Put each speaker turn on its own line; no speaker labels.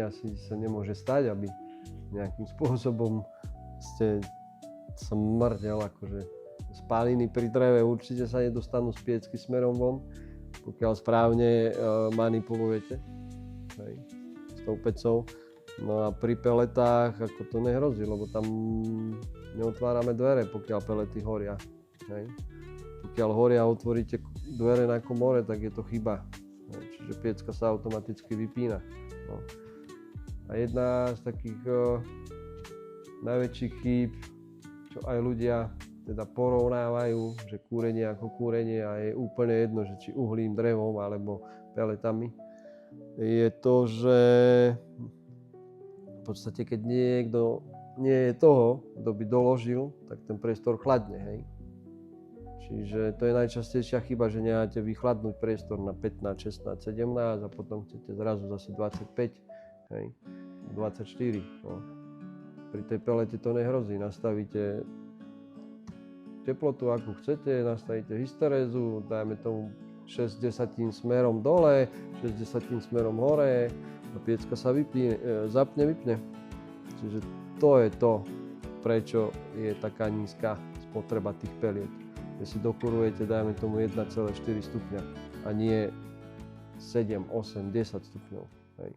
Asi sa nemôže stať, aby nejakým spôsobom ste sa mŕtel, akože spáliny pri dreve určite sa nedostanú z piecky smerom von, pokiaľ správne manipulujete, hej, s tou pecou. No a pri peletách ako to nehrozí, lebo tam neotvárame dvere, pokiaľ pelety horia. Hej. Pokiaľ horia a otvoríte dvere na komore, tak je to chyba. Hej. Čiže piecka sa automaticky vypína. No. A jedna z takých najväčších chýb, čo aj ľudia teda porovnávajú, že kúrenie ako kúrenie a je úplne jedno, že či uhlím, drevom alebo peletami, je to, že v podstate keď niekto nie je toho, kto by doložil, tak ten priestor chladne, hej. Čiže to je najčastejšia chyba, že necháte vychladnúť priestor na 15, 16, 17 a potom chcete zrazu zase 25, hej, 24. No. Pri tej pelete to nehrozí, nastavíte teplotu, akú chcete, nastavíte hysterézu, dajme tomu 6/10 smerom dole, 6/10 smerom hore a piecka sa zapne, vypne. Čiže to je to, prečo je taká nízka spotreba tých peliet. Keď si dokurujete, dajme tomu 1,4 stupňa a nie 7, 8, 10 stupňov. Hej.